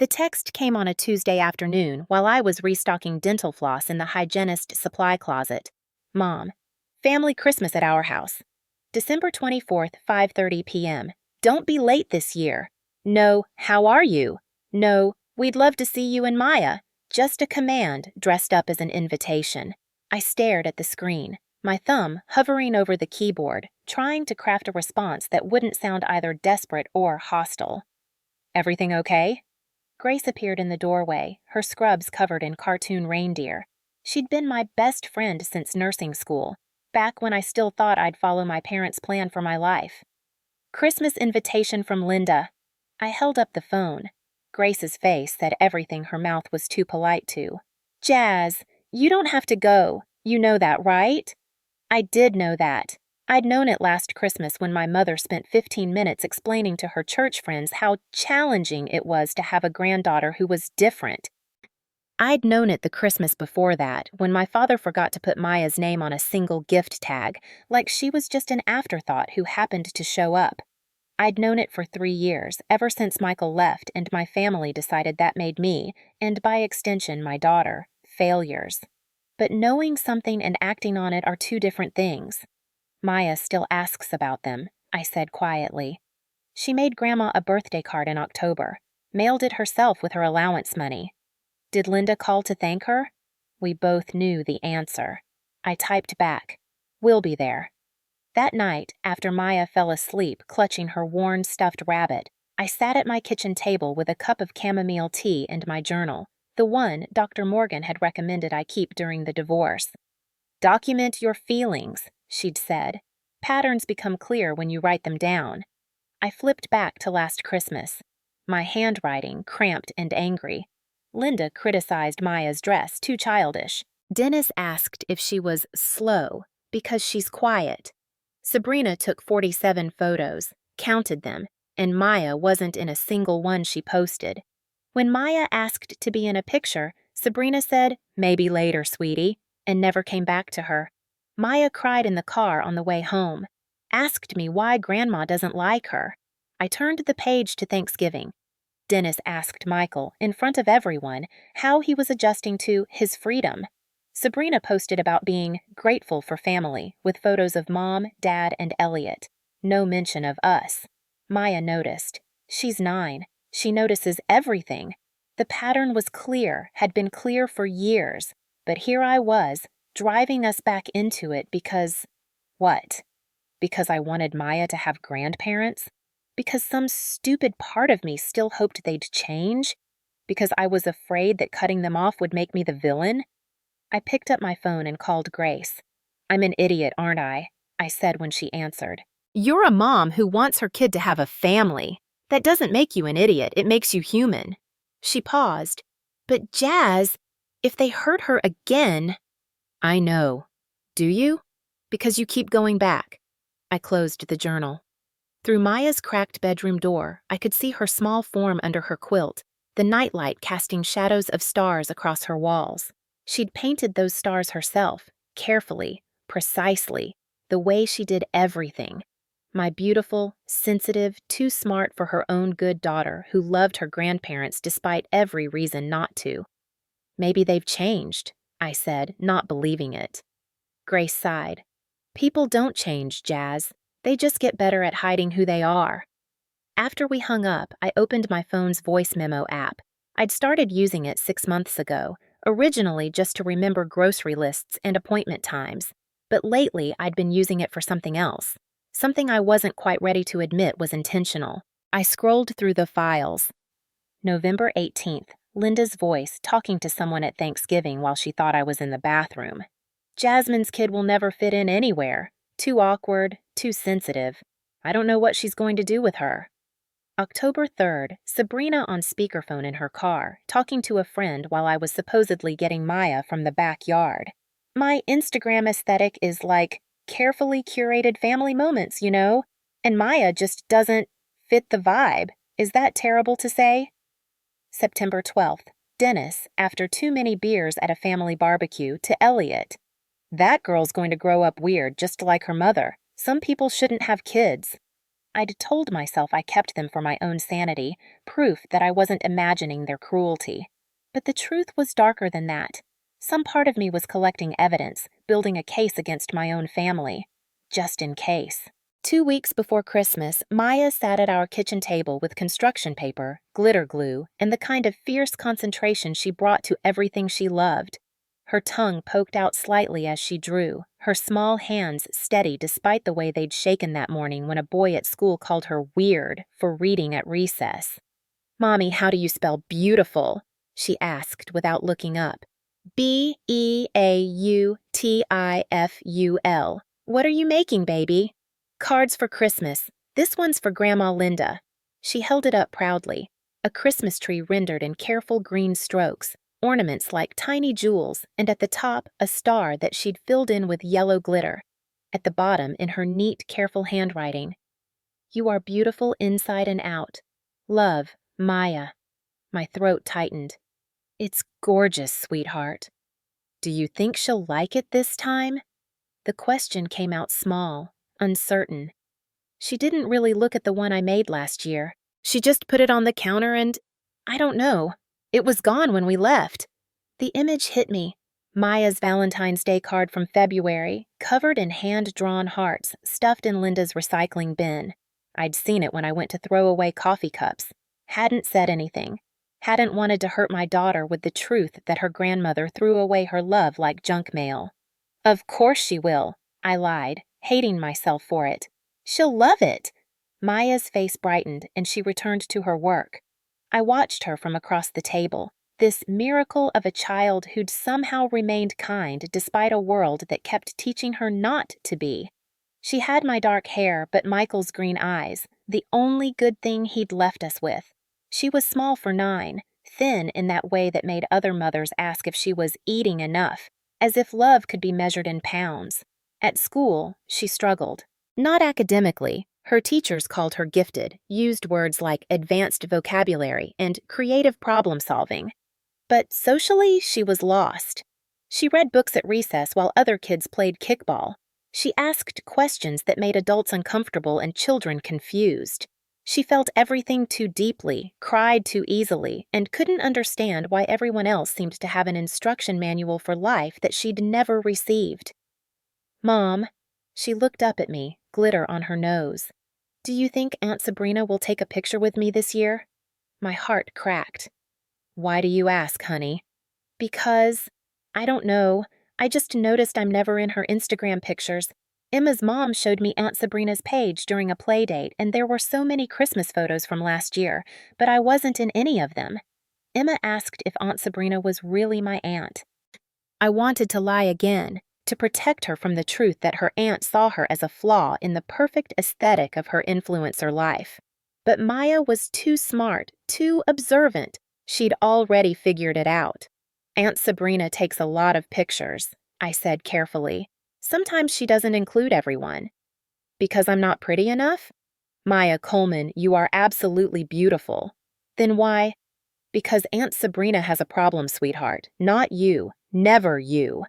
The text came on a Tuesday afternoon while I was restocking dental floss in the hygienist supply closet. Mom, family Christmas at our house. December 24th, 5:30 p.m. Don't be late this year. No, how are you? No, we'd love to see you and Maya. Just a command dressed up as an invitation. I stared at the screen, my thumb hovering over the keyboard, trying to craft a response that wouldn't sound either desperate or hostile. Everything okay? Grace appeared in the doorway, her scrubs covered in cartoon reindeer. She'd been my best friend since nursing school, back when I still thought I'd follow my parents' plan for my life. Christmas invitation from Linda. I held up the phone. Grace's face said everything her mouth was too polite to. Jazz, you don't have to go. You know that, right? I did know that. I'd known it last Christmas when my mother spent 15 minutes explaining to her church friends how challenging it was to have a granddaughter who was different. I'd known it the Christmas before that, when my father forgot to put Maya's name on a single gift tag, like she was just an afterthought who happened to show up. I'd known it for 3 years, ever since Michael left and my family decided that made me, and by extension my daughter, failures. But knowing something and acting on it are two different things. Maya still asks about them, I said quietly. She made Grandma a birthday card in October, mailed it herself with her allowance money. Did Linda call to thank her? We both knew the answer. I typed back, "We'll be there." That night, after Maya fell asleep clutching her worn stuffed rabbit, I sat at my kitchen table with a cup of chamomile tea and my journal, the one Dr. Morgan had recommended I keep during the divorce. Document your feelings, she'd said. Patterns become clear when you write them down. I flipped back to last Christmas, my handwriting cramped and angry. Linda criticized Maya's dress, too childish. Dennis asked if she was slow because she's quiet. Sabrina took 47 photos, counted them, and Maya wasn't in a single one she posted. When Maya asked to be in a picture, Sabrina said, "Maybe later, sweetie," and never came back to her. Maya cried in the car on the way home, asked me why Grandma doesn't like her. I turned the page to Thanksgiving. Dennis asked Michael, in front of everyone, how he was adjusting to his freedom. Sabrina posted about being grateful for family, with photos of Mom, Dad, and Elliot. No mention of us. Maya noticed. She's 9. She notices everything. The pattern was clear, had been clear for years, but here I was, driving us back into it because… what? Because I wanted Maya to have grandparents? Because some stupid part of me still hoped they'd change? Because I was afraid that cutting them off would make me the villain? I picked up my phone and called Grace. "I'm an idiot, aren't I?" I said when she answered. "You're a mom who wants her kid to have a family. That doesn't make you an idiot, it makes you human." She paused. "But Jazz, if they hurt her again…" "I know. Do you? Because you keep going back." I closed the journal. Through Maya's cracked bedroom door, I could see her small form under her quilt, the nightlight casting shadows of stars across her walls. She'd painted those stars herself, carefully, precisely, the way she did everything. My beautiful, sensitive, too smart for her own good daughter who loved her grandparents despite every reason not to. "Maybe they've changed," I said, not believing it. Grace sighed. "People don't change, Jazz. They just get better at hiding who they are." After we hung up, I opened my phone's voice memo app. I'd started using it 6 months ago, originally just to remember grocery lists and appointment times. But lately, I'd been using it for something else. Something I wasn't quite ready to admit was intentional. I scrolled through the files. November 18th, Linda's voice talking to someone at Thanksgiving while she thought I was in the bathroom. "Jasmine's kid will never fit in anywhere. Too awkward, too sensitive. I don't know what she's going to do with her." October 3rd, Sabrina on speakerphone in her car, talking to a friend while I was supposedly getting Maya from the backyard. "My Instagram aesthetic is like carefully curated family moments, you know, and Maya just doesn't fit the vibe. Is that terrible to say?" September 12th, Dennis, after too many beers at a family barbecue, to Elliot. "That girl's going to grow up weird, just like her mother. Some people shouldn't have kids." I'd told myself I kept them for my own sanity, proof that I wasn't imagining their cruelty. But the truth was darker than that. Some part of me was collecting evidence, building a case against my own family. Just in case. 2 weeks before Christmas, Maya sat at our kitchen table with construction paper, glitter glue, and the kind of fierce concentration she brought to everything she loved. Her tongue poked out slightly as she drew, her small hands steady despite the way they'd shaken that morning when a boy at school called her weird for reading at recess. "Mommy, how do you spell beautiful?" she asked without looking up. "Beautiful. What are you making, baby?" "Cards for Christmas. This one's for Grandma Linda." She held it up proudly, a Christmas tree rendered in careful green strokes, ornaments like tiny jewels, and at the top, a star that she'd filled in with yellow glitter. At the bottom, in her neat, careful handwriting, "You are beautiful inside and out. Love, Maya." My throat tightened. "It's gorgeous, sweetheart." "Do you think she'll like it this time?" The question came out small, uncertain. "She didn't really look at the one I made last year. She just put it on the counter and, I don't know. It was gone when we left." The image hit me. Maya's Valentine's Day card from February, covered in hand-drawn hearts, stuffed in Linda's recycling bin. I'd seen it when I went to throw away coffee cups. Hadn't said anything. Hadn't wanted to hurt my daughter with the truth that her grandmother threw away her love like junk mail. "Of course she will," I lied, hating myself for it. "She'll love it." Maya's face brightened and she returned to her work. I watched her from across the table, this miracle of a child who'd somehow remained kind despite a world that kept teaching her not to be. She had my dark hair but Michael's green eyes, the only good thing he'd left us with. She was small for 9, thin in that way that made other mothers ask if she was eating enough, as if love could be measured in pounds. At school, she struggled. Not academically. Her teachers called her gifted, used words like advanced vocabulary and creative problem solving. But socially, she was lost. She read books at recess while other kids played kickball. She asked questions that made adults uncomfortable and children confused. She felt everything too deeply, cried too easily, and couldn't understand why everyone else seemed to have an instruction manual for life that she'd never received. "Mom," she looked up at me, glitter on her nose. "Do you think Aunt Sabrina will take a picture with me this year?" My heart cracked. "Why do you ask, honey?" "Because, I don't know, I just noticed I'm never in her Instagram pictures. Emma's mom showed me Aunt Sabrina's page during a play date, and there were so many Christmas photos from last year, but I wasn't in any of them." Emma asked if Aunt Sabrina was really my aunt. I wanted to lie again, to protect her from the truth that her aunt saw her as a flaw in the perfect aesthetic of her influencer life. But Maya was too smart, too observant. She'd already figured it out. "Aunt Sabrina takes a lot of pictures," I said carefully. "Sometimes she doesn't include everyone." "Because I'm not pretty enough?" "Maya Coleman, you are absolutely beautiful." "Then why?" "Because Aunt Sabrina has a problem, sweetheart. Not you. Never you."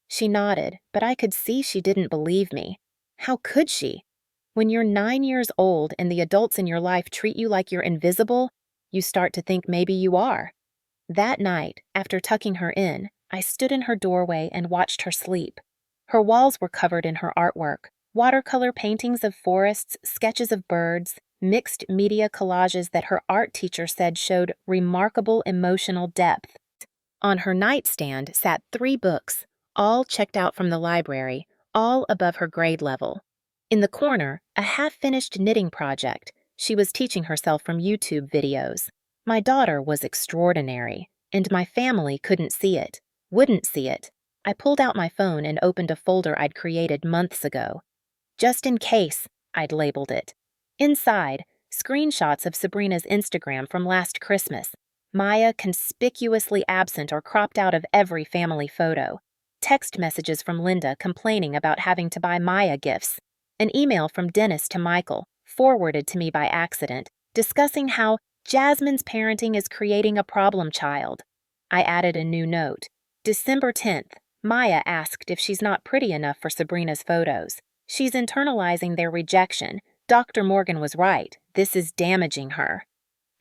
She nodded, but I could see she didn't believe me. How could she? When you're 9 years old and the adults in your life treat you like you're invisible, you start to think maybe you are. That night, after tucking her in, I stood in her doorway and watched her sleep. Her walls were covered in her artwork, watercolor paintings of forests, sketches of birds, mixed media collages that her art teacher said showed remarkable emotional depth. On her nightstand sat 3 books, all checked out from the library, all above her grade level. In the corner, a half-finished knitting project. She was teaching herself from YouTube videos. My daughter was extraordinary, and my family couldn't see it, wouldn't see it. I pulled out my phone and opened a folder I'd created months ago. "Just in case," I'd labeled it. Inside, screenshots of Sabrina's Instagram from last Christmas. Maya conspicuously absent or cropped out of every family photo. Text messages from Linda complaining about having to buy Maya gifts. An email from Dennis to Michael, forwarded to me by accident, discussing how Jasmine's parenting is creating a problem child. I added a new note. December 10th, Maya asked if she's not pretty enough for Sabrina's photos. She's internalizing their rejection, Dr. Morgan was right. This is damaging her.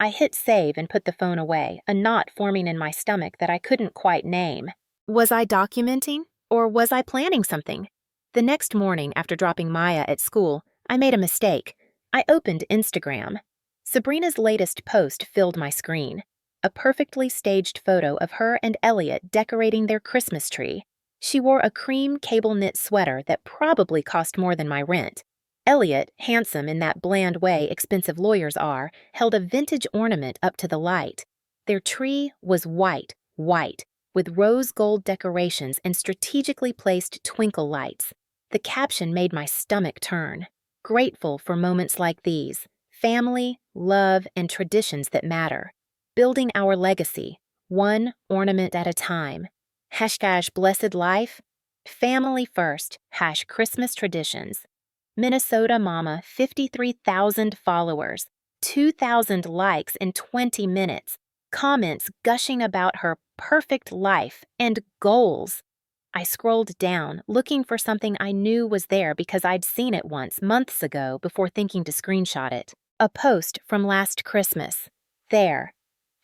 I hit save and put the phone away, a knot forming in my stomach that I couldn't quite name. Was I documenting? Or was I planning something? The next morning, after dropping Maya at school, I made a mistake. I opened Instagram. Sabrina's latest post filled my screen. A perfectly staged photo of her and Elliot decorating their Christmas tree. She wore a cream cable knit sweater that probably cost more than my rent. Elliot, handsome in that bland way expensive lawyers are, held a vintage ornament up to the light. Their tree was white, with rose gold decorations and strategically placed twinkle lights. The caption made my stomach turn. Grateful for moments like these. Family, love, and traditions that matter. Building our legacy, one ornament at a time. Hashtag blessed life. Family first. Christmas traditions. Minnesota Mama, 53,000 followers, 2,000 likes in 20 minutes, comments gushing about her perfect life and goals. I scrolled down, looking for something I knew was there because I'd seen it once, months ago, before thinking to screenshot it. A post from last Christmas. There.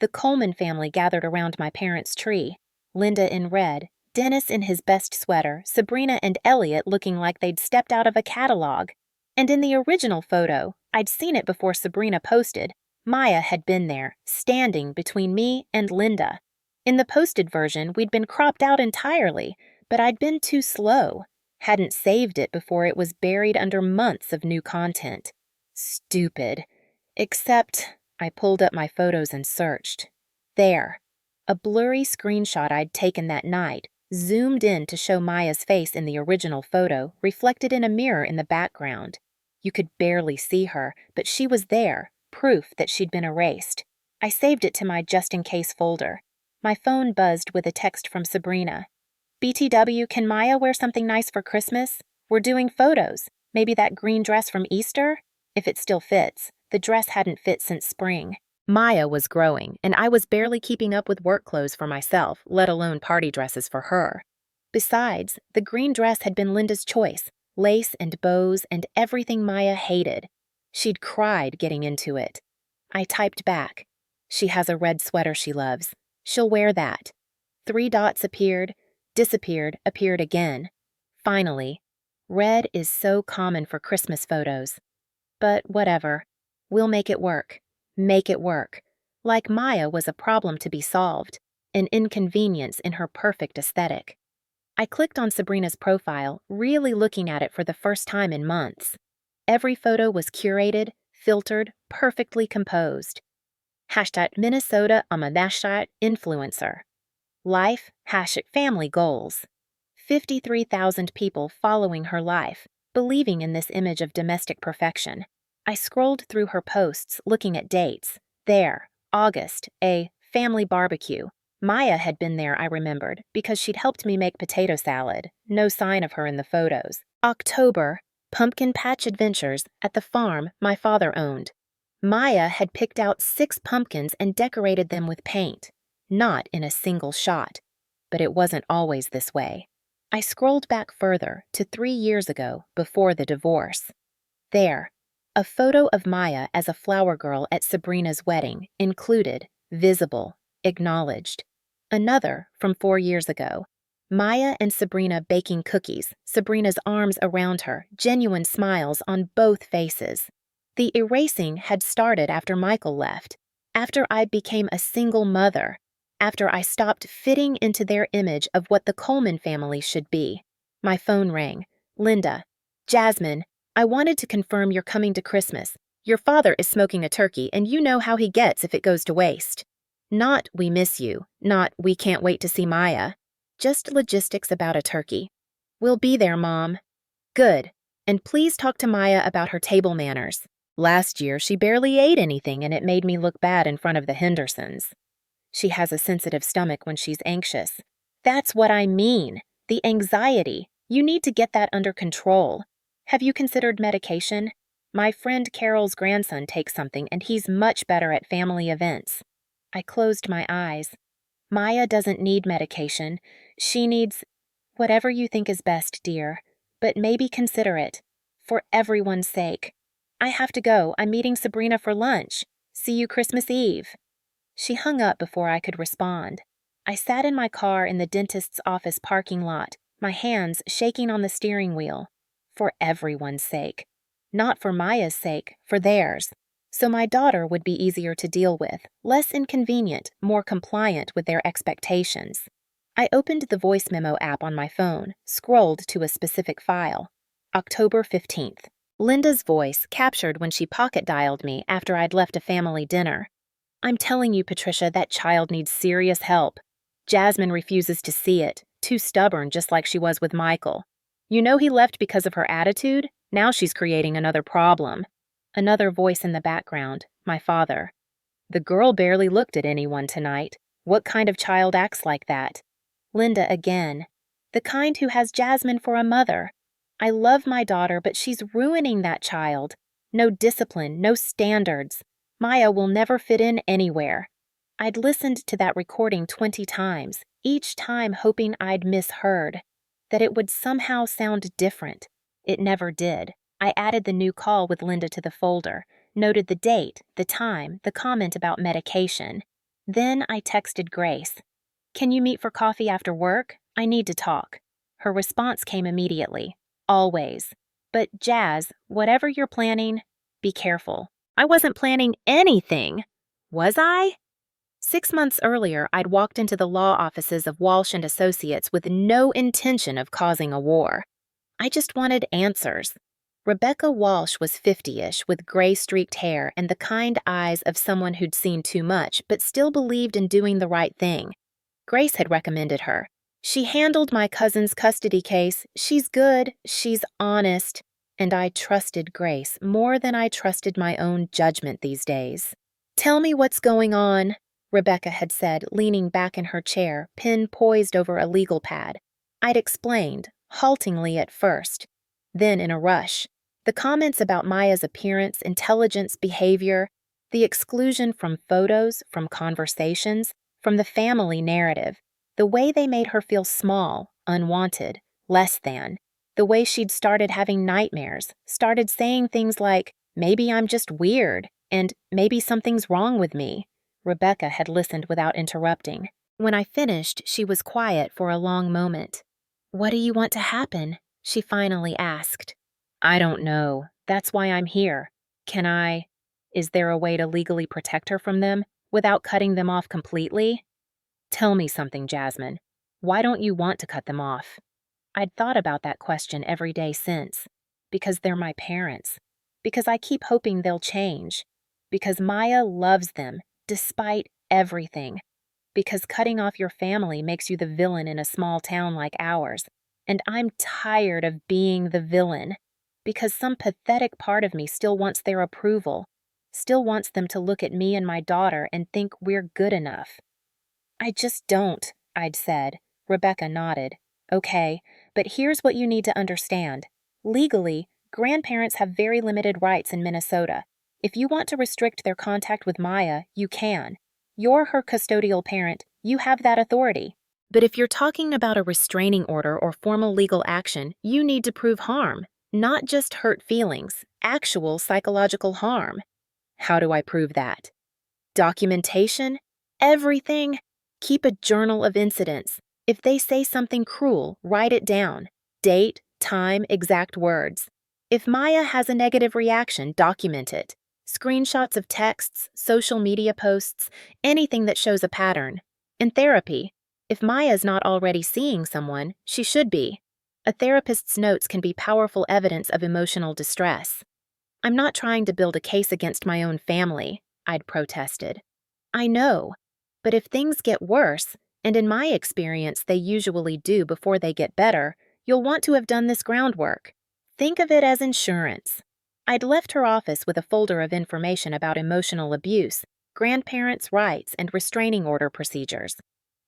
The Coleman family gathered around my parents' tree. Linda in red, Dennis in his best sweater, Sabrina and Elliot looking like they'd stepped out of a catalog. And in the original photo, I'd seen it before Sabrina posted, Maya had been there, standing between me and Linda. In the posted version, we'd been cropped out entirely, but I'd been too slow. Hadn't saved it before it was buried under months of new content. Stupid. Except, I pulled up my photos and searched. There. A blurry screenshot I'd taken that night, zoomed in to show Maya's face in the original photo, reflected in a mirror in the background. You could barely see her, but she was there, proof that she'd been erased. I saved it to my just-in-case folder. My phone buzzed with a text from Sabrina. BTW, can Maya wear something nice for Christmas? We're doing photos. Maybe that green dress from Easter? If it still fits. The dress hadn't fit since spring. Maya was growing, and I was barely keeping up with work clothes for myself, let alone party dresses for her. Besides, the green dress had been Linda's choice, lace and bows and everything Maya hated. She'd cried getting into it. I typed back. She has a red sweater she loves. She'll wear that. 3 dots appeared, disappeared, appeared again. Finally, red is so common for Christmas photos. But whatever. We'll make it work. Make it work. Like Maya was a problem to be solved, an inconvenience in her perfect aesthetic. I clicked on Sabrina's profile, really looking at it for the first time in months. Every photo was curated, filtered, perfectly composed. Minnesota influencer. Life, #family goals. 53,000 people following her life, believing in this image of domestic perfection. I scrolled through her posts, looking at dates. There, August, a family barbecue. Maya had been there, I remembered, because she'd helped me make potato salad. No sign of her in the photos. October, pumpkin patch adventures at the farm my father owned. Maya had picked out 6 pumpkins and decorated them with paint. Not in a single shot. But it wasn't always this way. I scrolled back further to 3 years ago, before the divorce. There. A photo of Maya as a flower girl at Sabrina's wedding, included, visible, acknowledged. Another, from 4 years ago. Maya and Sabrina baking cookies, Sabrina's arms around her, genuine smiles on both faces. The erasing had started after Michael left, after I became a single mother, after I stopped fitting into their image of what the Coleman family should be. My phone rang. Linda. Jasmine. I wanted to confirm you're coming to Christmas. Your father is smoking a turkey, and you know how he gets if it goes to waste. Not we miss you, not we can't wait to see Maya. Just logistics about a turkey. We'll be there, Mom. Good. And please talk to Maya about her table manners. Last year, she barely ate anything, and it made me look bad in front of the Hendersons. She has a sensitive stomach when she's anxious. That's what I mean. The anxiety. You need to get that under control. Have you considered medication? My friend Carol's grandson takes something, and he's much better at family events. I closed my eyes. Maya doesn't need medication. She needs whatever you think is best, dear. But maybe consider it. For everyone's sake. I have to go. I'm meeting Sabrina for lunch. See you Christmas Eve. She hung up before I could respond. I sat in my car in the dentist's office parking lot, my hands shaking on the steering wheel. For everyone's sake. Not for Maya's sake, for theirs. So my daughter would be easier to deal with, less inconvenient, more compliant with their expectations. I opened the voice memo app on my phone, scrolled to a specific file. October 15th. Linda's voice captured when she pocket dialed me after I'd left a family dinner. I'm telling you, Patricia, that child needs serious help. Jasmine refuses to see it, too stubborn just like she was with Michael. You know he left because of her attitude? Now she's creating another problem. Another voice in the background, my father. The girl barely looked at anyone tonight. What kind of child acts like that? Linda again. The kind who has Jasmine for a mother. I love my daughter, but she's ruining that child. No discipline, no standards. Maya will never fit in anywhere. I'd listened to that recording 20 times, each time hoping I'd misheard, that it would somehow sound different. It never did. I added the new call with Linda to the folder, noted the date, the time, the comment about medication. Then I texted Grace. Can you meet for coffee after work? I need to talk. Her response came immediately. Always. But Jazz, whatever you're planning, be careful. I wasn't planning anything. Was I? 6 months earlier, I'd walked into the law offices of Walsh and Associates with no intention of causing a war. I just wanted answers. Rebecca Walsh was 50-ish with gray-streaked hair and the kind eyes of someone who'd seen too much but still believed in doing the right thing. Grace had recommended her. She handled my cousin's custody case. She's good, she's honest, and I trusted Grace more than I trusted my own judgment these days. Tell me what's going on, Rebecca had said, leaning back in her chair, pen poised over a legal pad. I'd explained, haltingly at first, then in a rush. The comments about Maya's appearance, intelligence, behavior, the exclusion from photos, from conversations, from the family narrative, the way they made her feel small, unwanted, less than, the way she'd started having nightmares, started saying things like, maybe I'm just weird, and maybe something's wrong with me. Rebecca had listened without interrupting. When I finished, she was quiet for a long moment. What do you want to happen? She finally asked. I don't know. That's why I'm here. Is there a way to legally protect her from them without cutting them off completely? Tell me something, Jasmine. Why don't you want to cut them off? I'd thought about that question every day since. Because they're my parents. Because I keep hoping they'll change. Because Maya loves them, despite everything. Because cutting off your family makes you the villain in a small town like ours. And I'm tired of being the villain. Because some pathetic part of me still wants their approval. Still wants them to look at me and my daughter and think we're good enough. I just don't, I'd said. Rebecca nodded. Okay, but here's what you need to understand. Legally, grandparents have very limited rights in Minnesota. If you want to restrict their contact with Maya, you can. You're her custodial parent. You have that authority. But if you're talking about a restraining order or formal legal action, you need to prove harm, not just hurt feelings, actual psychological harm. How do I prove that? Documentation? Everything? Keep a journal of incidents. If they say something cruel, write it down. Date, time, exact words. If Maya has a negative reaction, document it. Screenshots of texts, social media posts, anything that shows a pattern. In therapy, if Maya's not already seeing someone, she should be. A therapist's notes can be powerful evidence of emotional distress. I'm not trying to build a case against my own family, I'd protested. I know, but if things get worse, and in my experience they usually do before they get better, you'll want to have done this groundwork. Think of it as insurance. I'd left her office with a folder of information about emotional abuse, grandparents' rights, and restraining order procedures.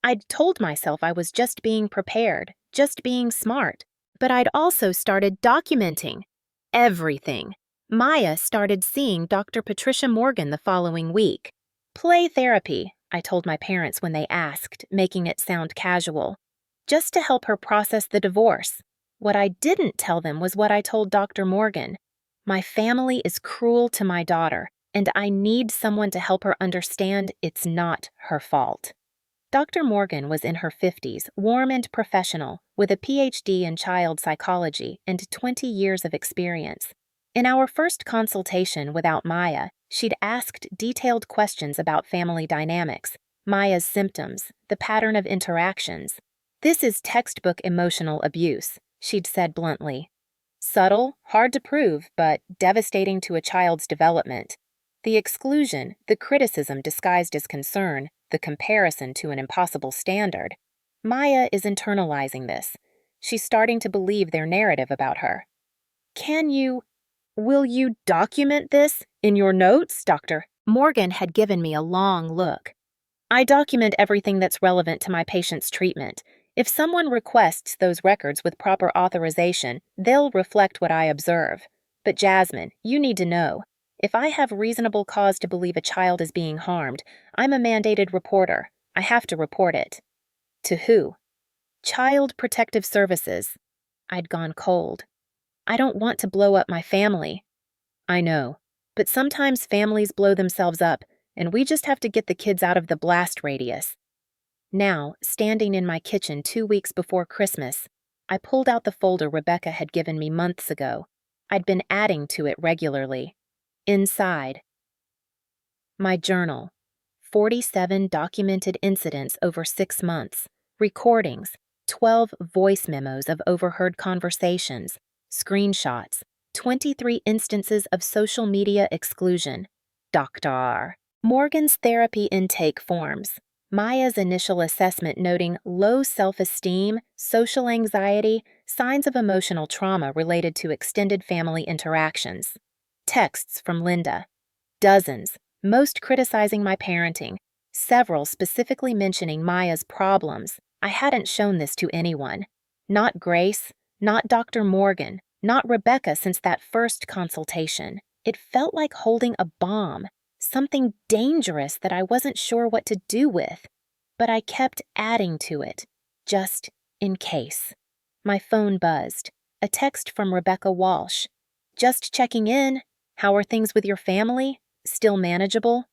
I'd told myself I was just being prepared, just being smart, but I'd also started documenting everything. Maya started seeing Dr. Patricia Morgan the following week. Play therapy, I told my parents when they asked, making it sound casual. Just to help her process the divorce. What I didn't tell them was what I told Dr. Morgan. My family is cruel to my daughter, and I need someone to help her understand it's not her fault. Dr. Morgan was in her 50s, warm and professional, with a PhD in child psychology and 20 years of experience. In our first consultation without Maya, she'd asked detailed questions about family dynamics, Maya's symptoms, the pattern of interactions. "This is textbook emotional abuse," she'd said bluntly. "Subtle, hard to prove, but devastating to a child's development. The exclusion, the criticism disguised as concern, the comparison to an impossible standard. Maya is internalizing this. She's starting to believe their narrative about her." Will you document this in your notes, Doctor? Morgan had given me a long look. "I document everything that's relevant to my patient's treatment. If someone requests those records with proper authorization, they'll reflect what I observe. But Jasmine, you need to know. If I have reasonable cause to believe a child is being harmed, I'm a mandated reporter. I have to report it." "To who?" "Child Protective Services." I'd gone cold. "I don't want to blow up my family." "I know, but sometimes families blow themselves up, and we just have to get the kids out of the blast radius." Now, standing in my kitchen 2 weeks before Christmas, I pulled out the folder Rebecca had given me months ago. I'd been adding to it regularly. Inside, my journal. 47 documented incidents over 6 months. Recordings. 12 voice memos of overheard conversations. Screenshots. 23 instances of social media exclusion. Dr. Morgan's therapy intake forms. Maya's initial assessment noting low self-esteem, social anxiety, signs of emotional trauma related to extended family interactions. Texts from Linda. Dozens, most criticizing my parenting. Several specifically mentioning Maya's problems. I hadn't shown this to anyone. Not Grace, not Dr. Morgan, not Rebecca since that first consultation. It felt like holding a bomb. Something dangerous that I wasn't sure what to do with. But I kept adding to it, just in case. My phone buzzed. A text from Rebecca Walsh. "Just checking in. How are things with your family? Still manageable?"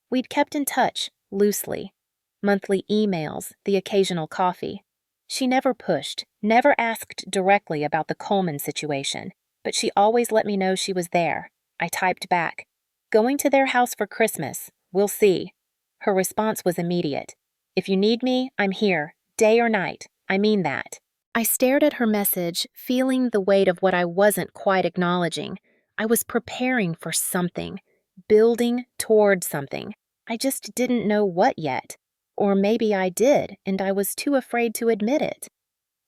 We'd kept in touch, loosely. Monthly emails, the occasional coffee. She never pushed, never asked directly about the Coleman situation, but she always let me know she was there. I typed back, "Going to their house for Christmas. We'll see." Her response was immediate. "If you need me, I'm here, day or night. I mean that." I stared at her message, feeling the weight of what I wasn't quite acknowledging. I was preparing for something, building toward something. I just didn't know what yet. Or maybe I did, and I was too afraid to admit it.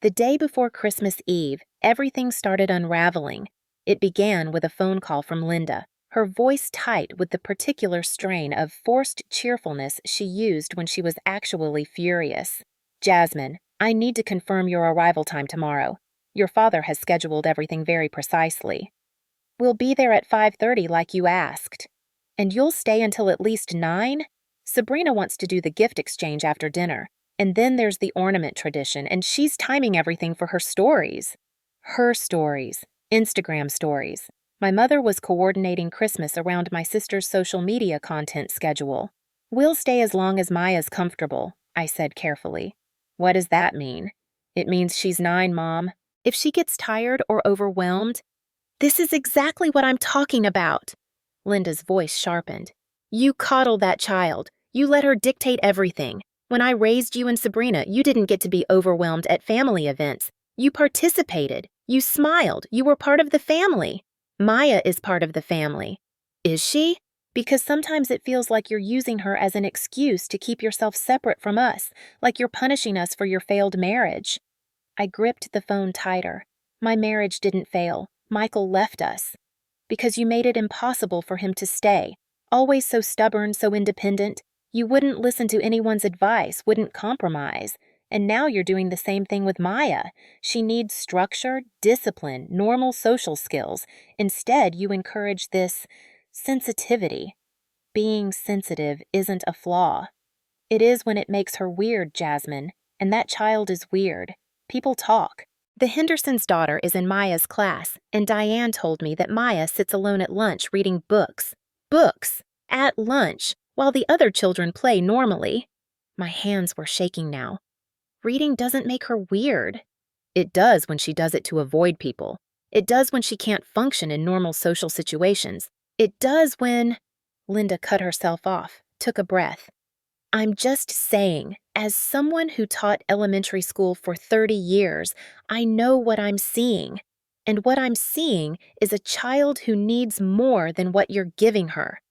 The day before Christmas Eve, everything started unraveling. It began with a phone call from Linda, her voice tight with the particular strain of forced cheerfulness she used when she was actually furious. "Jasmine, I need to confirm your arrival time tomorrow. Your father has scheduled everything very precisely. We'll be there at 5:30 like you asked. And you'll stay until at least 9? Sabrina wants to do the gift exchange after dinner. And then there's the ornament tradition, and she's timing everything for her stories." Her stories. Instagram stories. My mother was coordinating Christmas around my sister's social media content schedule. "We'll stay as long as Maya's comfortable," I said carefully. "What does that mean?" "It means she's 9, Mom. If she gets tired or overwhelmed..." "This is exactly what I'm talking about." Linda's voice sharpened. "You coddle that child. You let her dictate everything. When I raised you and Sabrina, you didn't get to be overwhelmed at family events. You participated. You smiled. You were part of the family. Maya is part of the family." "Is she?" "Because sometimes it feels like you're using her as an excuse to keep yourself separate from us, like you're punishing us for your failed marriage." I gripped the phone tighter. "My marriage didn't fail. Michael left us. Because you made it impossible for him to stay. Always so stubborn, so independent. You wouldn't listen to anyone's advice, wouldn't compromise. And now you're doing the same thing with Maya. She needs structure, discipline, normal social skills. Instead, you encourage this sensitivity. Being sensitive isn't a flaw. It is when it makes her weird, Jasmine. And that child is weird. People talk. The Henderson's daughter is in Maya's class, and Diane told me that Maya sits alone at lunch reading books. Books! At lunch, while the other children play normally. My hands were shaking now. Reading doesn't make her weird. It does when she does it to avoid people. It does when she can't function in normal social situations. It does when… Linda cut herself off, took a breath. I'm just saying, as someone who taught elementary school for 30 years, I know what I'm seeing. And what I'm seeing is a child who needs more than what you're giving her.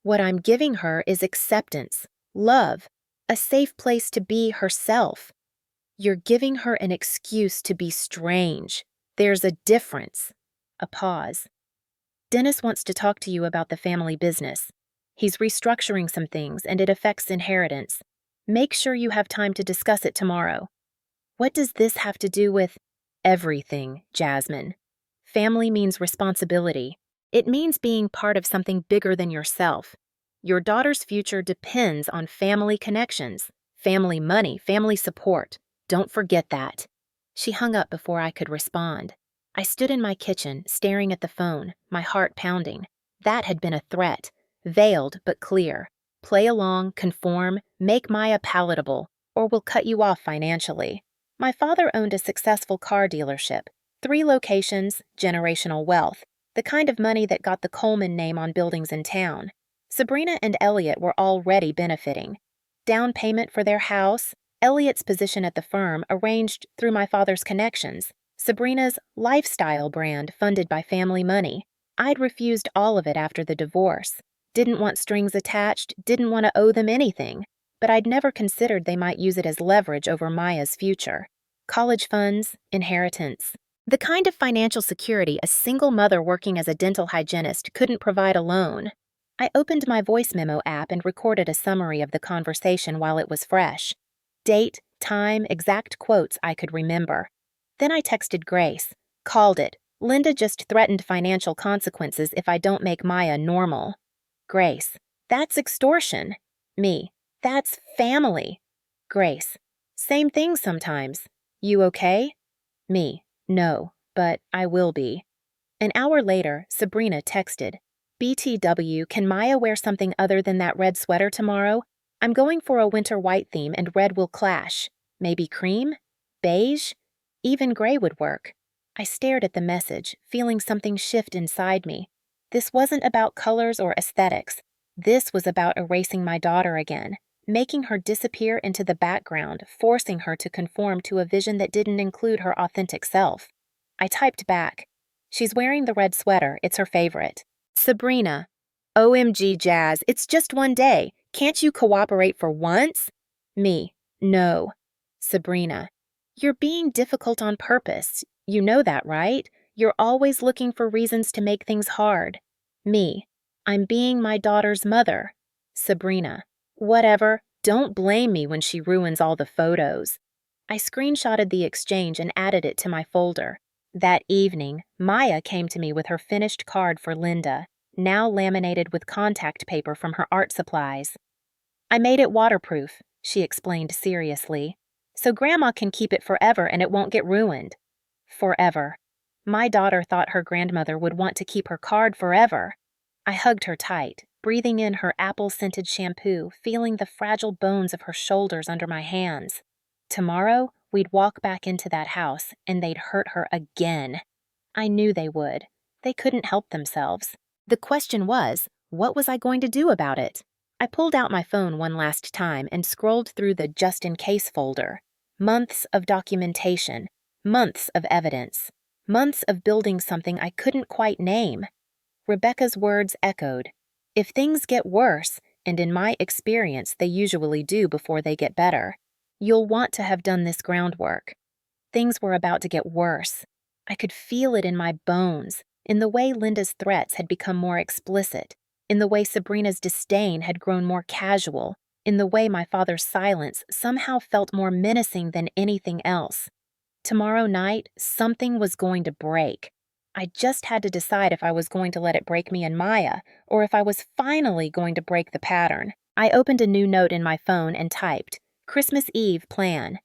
What I'm giving her is acceptance, love, a safe place to be herself. You're giving her an excuse to be strange. There's a difference. A pause. Dennis wants to talk to you about the family business. He's restructuring some things and it affects inheritance. Make sure you have time to discuss it tomorrow. What does this have to do with everything, Jasmine? Family means responsibility. It means being part of something bigger than yourself. Your daughter's future depends on family connections, family money, family support. Don't forget that. She hung up before I could respond. I stood in my kitchen, staring at the phone, my heart pounding. That had been a threat. Veiled but clear. Play along, conform, make Maya palatable, or we'll cut you off financially. My father owned a successful car dealership. 3 locations, generational wealth, the kind of money that got the Coleman name on buildings in town. Sabrina and Elliot were already benefiting. Down payment for their house, Elliot's position at the firm arranged through my father's connections, Sabrina's lifestyle brand funded by family money. I'd refused all of it after the divorce. Didn't want strings attached, didn't want to owe them anything, but I'd never considered they might use it as leverage over Maya's future. College funds, inheritance. The kind of financial security a single mother working as a dental hygienist couldn't provide alone. I opened my voice memo app and recorded a summary of the conversation while it was fresh. Date, time, exact quotes I could remember. Then I texted Grace. Called it. Linda just threatened financial consequences if I don't make Maya normal. Grace. That's extortion. Me. That's family. Grace. Same thing sometimes. You okay? Me. No, but I will be. An hour later, Sabrina texted. BTW, can Maya wear something other than that red sweater tomorrow? I'm going for a winter white theme and red will clash. Maybe cream? Beige? Even gray would work. I stared at the message, feeling something shift inside me. This wasn't about colors or aesthetics. This was about erasing my daughter again, making her disappear into the background, forcing her to conform to a vision that didn't include her authentic self. I typed back. She's wearing the red sweater, it's her favorite. Sabrina. OMG, Jazz, it's just one day. Can't you cooperate for once? Me. No. Sabrina. You're being difficult on purpose. You know that, right? You're always looking for reasons to make things hard. Me. I'm being my daughter's mother. Sabrina. Whatever. Don't blame me when she ruins all the photos. I screenshotted the exchange and added it to my folder. That evening, Maya came to me with her finished card for Linda, now laminated with contact paper from her art supplies. I made it waterproof, she explained seriously, so Grandma can keep it forever and it won't get ruined. Forever. My daughter thought her grandmother would want to keep her card forever. I hugged her tight, breathing in her apple-scented shampoo, feeling the fragile bones of her shoulders under my hands. Tomorrow, we'd walk back into that house, and they'd hurt her again. I knew they would. They couldn't help themselves. The question was, what was I going to do about it? I pulled out my phone one last time and scrolled through the just-in-case folder. Months of documentation. Months of evidence. Months of building something I couldn't quite name. Rebecca's words echoed. If things get worse, and in my experience they usually do before they get better, you'll want to have done this groundwork. Things were about to get worse. I could feel it in my bones, in the way Linda's threats had become more explicit, in the way Sabrina's disdain had grown more casual, in the way my father's silence somehow felt more menacing than anything else. Tomorrow night, something was going to break. I just had to decide if I was going to let it break me and Maya, or if I was finally going to break the pattern. I opened a new note in my phone and typed, Christmas Eve plan.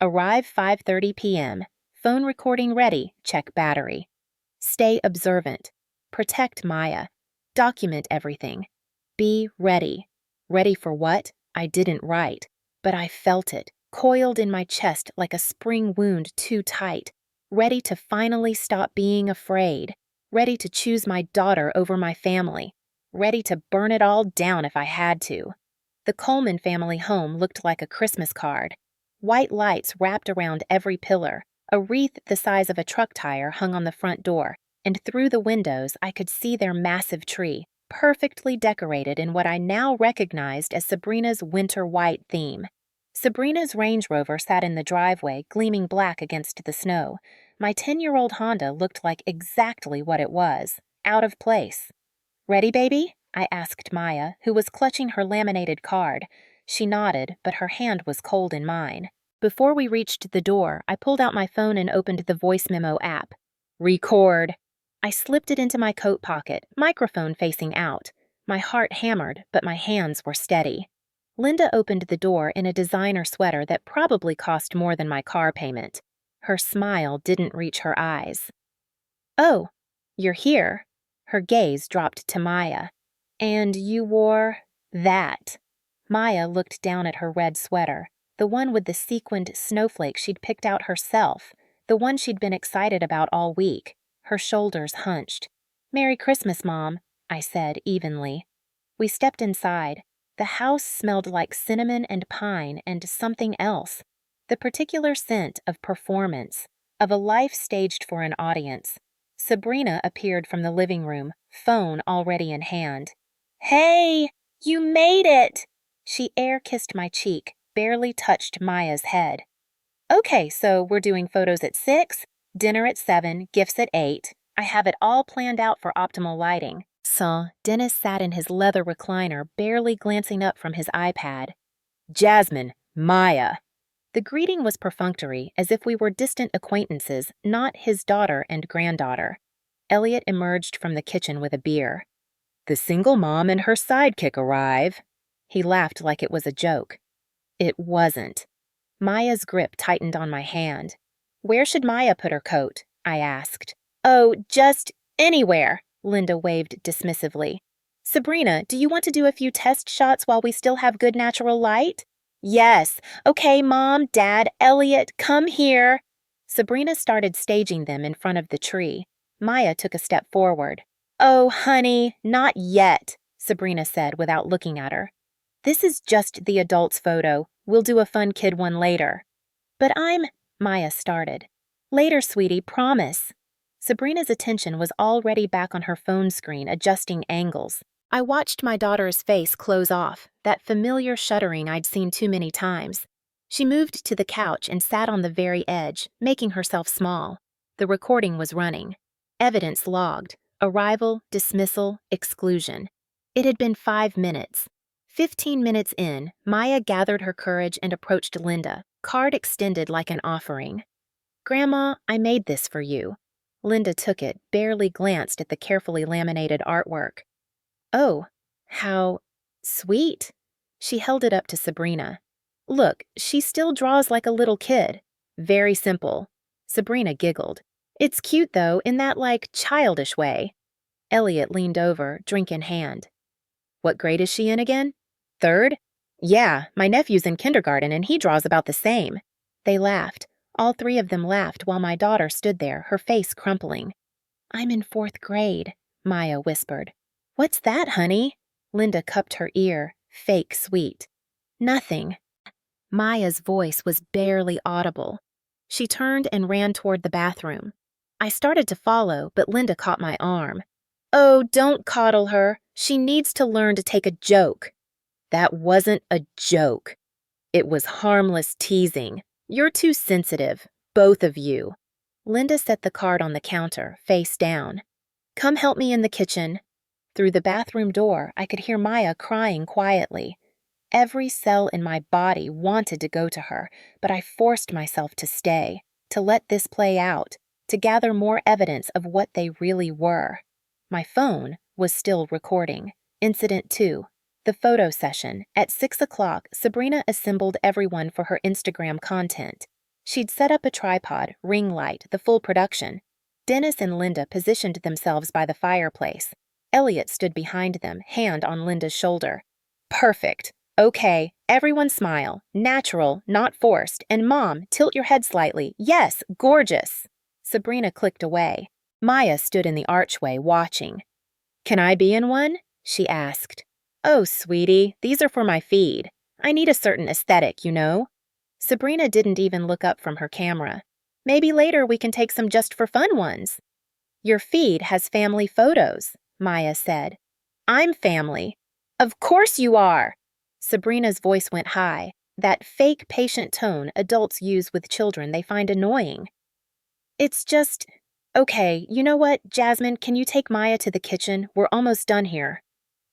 Arrive 5:30 p.m. Phone recording ready, check battery. Stay observant. Protect Maya. Document everything. Be ready. Ready for what? I didn't write, but I felt it, coiled in my chest like a spring wound too tight, ready to finally stop being afraid, ready to choose my daughter over my family, ready to burn it all down if I had to. The Coleman family home looked like a Christmas card. White lights wrapped around every pillar, a wreath the size of a truck tire hung on the front door, and through the windows I could see their massive tree, perfectly decorated in what I now recognized as Sabrina's winter white theme. Sabrina's Range Rover sat in the driveway, gleaming black against the snow. My 10-year-old Honda looked like exactly what it was, out of place. "Ready, baby?" I asked Maya, who was clutching her laminated card. She nodded, but her hand was cold in mine. Before we reached the door, I pulled out my phone and opened the voice memo app. "Record." I slipped it into my coat pocket, microphone facing out. My heart hammered, but my hands were steady. Linda opened the door in a designer sweater that probably cost more than my car payment. Her smile didn't reach her eyes. "Oh, you're here." Her gaze dropped to Maya. "And you wore that." Maya looked down at her red sweater, the one with the sequined snowflake she'd picked out herself, the one she'd been excited about all week. Her shoulders hunched. "Merry Christmas, Mom," I said evenly. We stepped inside. The house smelled like cinnamon and pine and something else. The particular scent of performance, of a life staged for an audience. Sabrina appeared from the living room, phone already in hand. "Hey, you made it!" She air-kissed my cheek, barely touched Maya's head. "Okay, so we're doing photos at 6, dinner at 7, gifts at 8. I have it all planned out for optimal lighting." So Dennis sat in his leather recliner, barely glancing up from his iPad. "Jasmine, Maya." The greeting was perfunctory, as if we were distant acquaintances, not his daughter and granddaughter. Elliot emerged from the kitchen with a beer. "The single mom and her sidekick arrive." He laughed like it was a joke. It wasn't. Maya's grip tightened on my hand. "Where should Maya put her coat?" I asked. "Oh, just anywhere," Linda waved dismissively. "Sabrina, do you want to do a few test shots while we still have good natural light?" "Yes. Okay, Mom, Dad, Elliot, come here." Sabrina started staging them in front of the tree. Maya took a step forward. "Oh, honey, not yet," Sabrina said without looking at her. "This is just the adults' photo. We'll do a fun kid one later." "But Maya started. "Later, sweetie, promise." Sabrina's attention was already back on her phone screen, adjusting angles. I watched my daughter's face close off, that familiar shuddering I'd seen too many times. She moved to the couch and sat on the very edge, making herself small. The recording was running. Evidence logged. Arrival, dismissal, exclusion. It had been 5 minutes. 15 minutes in, Maya gathered her courage and approached Linda, card extended like an offering. "Grandma, I made this for you." Linda took it, barely glanced at the carefully laminated artwork. "Oh, how sweet." She held it up to Sabrina. "Look, she still draws like a little kid. Very simple." Sabrina giggled. "It's cute, though, in that, childish way." Elliot leaned over, drink in hand. "What grade is she in again?" "3rd? Yeah, my nephew's in kindergarten and he draws about the same." They laughed. All 3 of them laughed while my daughter stood there, her face crumpling. "I'm in 4th grade," Maya whispered. "What's that, honey?" Linda cupped her ear, fake sweet. "Nothing." Maya's voice was barely audible. She turned and ran toward the bathroom. I started to follow, but Linda caught my arm. "Oh, don't coddle her. She needs to learn to take a joke." "That wasn't a joke. It was harmless teasing. You're too sensitive, both of you." Linda set the card on the counter, face down. "Come help me in the kitchen." Through the bathroom door, I could hear Maya crying quietly. Every cell in my body wanted to go to her, but I forced myself to stay, to let this play out, to gather more evidence of what they really were. My phone was still recording. Incident 2. The photo session. At 6 o'clock, Sabrina assembled everyone for her Instagram content. She'd set up a tripod, ring light, the full production. Dennis and Linda positioned themselves by the fireplace. Elliot stood behind them, hand on Linda's shoulder. Perfect. Okay, everyone smile. Natural, not forced. And Mom, tilt your head slightly. Yes, gorgeous. Sabrina clicked away. Maya stood in the archway, watching. Can I be in one? She asked. Oh, sweetie, these are for my feed. I need a certain aesthetic, you know. Sabrina didn't even look up from her camera. Maybe later we can take some just for fun ones. Your feed has family photos, Maya said. I'm family. Of course you are. Sabrina's voice went high, that fake patient tone adults use with children they find annoying. It's just... Okay, you know what, Jasmine, can you take Maya to the kitchen? We're almost done here.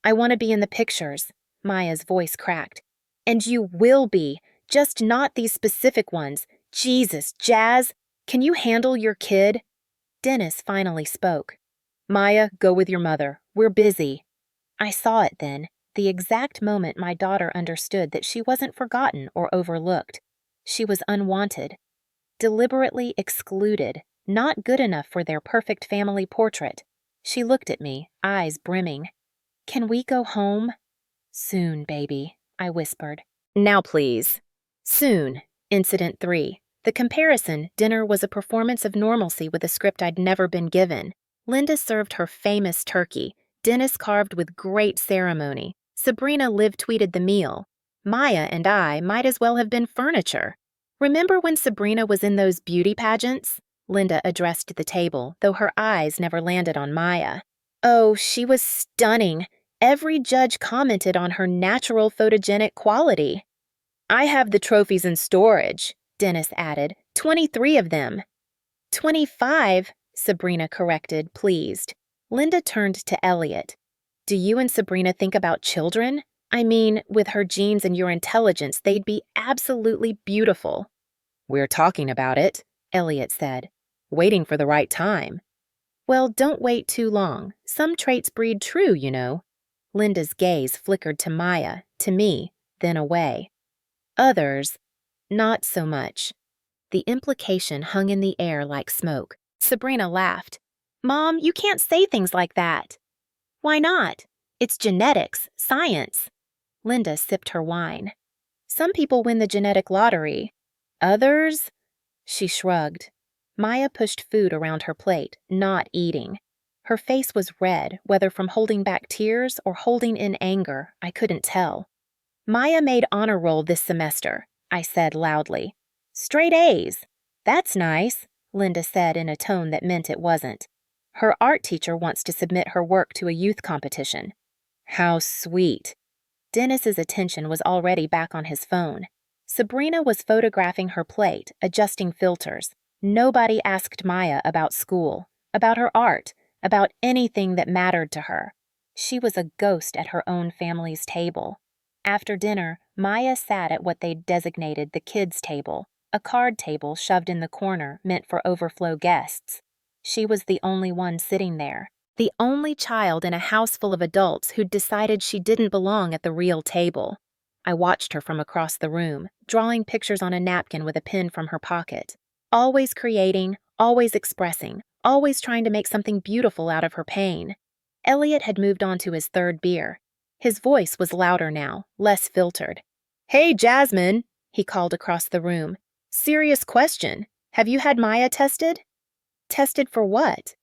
I want to be in the pictures. Maya's voice cracked. And you will be, just not these specific ones. Jesus, Jazz, can you handle your kid? Dennis finally spoke. Maya, go with your mother. We're busy. I saw it then, the exact moment my daughter understood that she wasn't forgotten or overlooked. She was unwanted, deliberately excluded, not good enough for their perfect family portrait. She looked at me, eyes brimming. Can we go home? Soon, baby, I whispered. Now, please. Soon. Incident 3. The comparison, dinner was a performance of normalcy with a script I'd never been given. Linda served her famous turkey. Dennis carved with great ceremony. Sabrina live-tweeted the meal. Maya and I might as well have been furniture. Remember when Sabrina was in those beauty pageants? Linda addressed the table, though her eyes never landed on Maya. Oh, she was stunning. Every judge commented on her natural photogenic quality. I have the trophies in storage, Dennis added. 23 of them. 25, Sabrina corrected, pleased. Linda turned to Elliot. Do you and Sabrina think about children? I mean, with her genes and your intelligence, they'd be absolutely beautiful. We're talking about it, Elliot said. Waiting for the right time. Well, don't wait too long. Some traits breed true, you know. Linda's gaze flickered to Maya, to me, then away. Others, not so much. The implication hung in the air like smoke. Sabrina laughed. Mom, you can't say things like that. Why not? It's genetics, science. Linda sipped her wine. Some people win the genetic lottery. Others? She shrugged. Maya pushed food around her plate, not eating. Her face was red, whether from holding back tears or holding in anger, I couldn't tell. Maya made honor roll this semester, I said loudly. Straight A's. That's nice, Linda said in a tone that meant it wasn't. Her art teacher wants to submit her work to a youth competition. How sweet. Dennis's attention was already back on his phone. Sabrina was photographing her plate, adjusting filters. Nobody asked Maya about school, about her art, about anything that mattered to her. She was a ghost at her own family's table. After dinner, Maya sat at what they'd designated the kids' table, a card table shoved in the corner meant for overflow guests. She was the only one sitting there, the only child in a house full of adults who'd decided she didn't belong at the real table. I watched her from across the room, drawing pictures on a napkin with a pen from her pocket. Always creating, always expressing, always trying to make something beautiful out of her pain. Elliot had moved on to his third beer. His voice was louder now, less filtered. Hey, Jasmine, he called across the room. Serious question. Have you had Maya tested? Tested for what?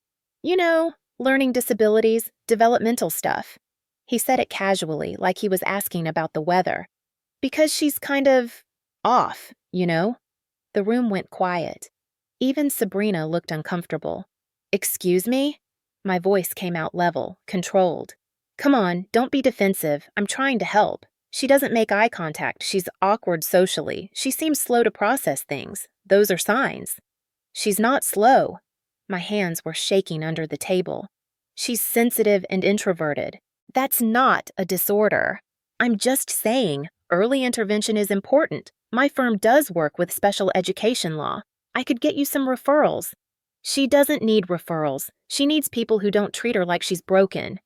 You know, learning disabilities, developmental stuff. He said it casually, like he was asking about the weather. Because she's kind of off, you know? The room went quiet. Even Sabrina looked uncomfortable. Excuse me? My voice came out level, controlled. Come on, don't be defensive. I'm trying to help. She doesn't make eye contact. She's awkward socially. She seems slow to process things. Those are signs. She's not slow. My hands were shaking under the table. She's sensitive and introverted. That's not a disorder. I'm just saying, early intervention is important. My firm does work with special education law. I could get you some referrals. She doesn't need referrals. She needs people who don't treat her like she's broken.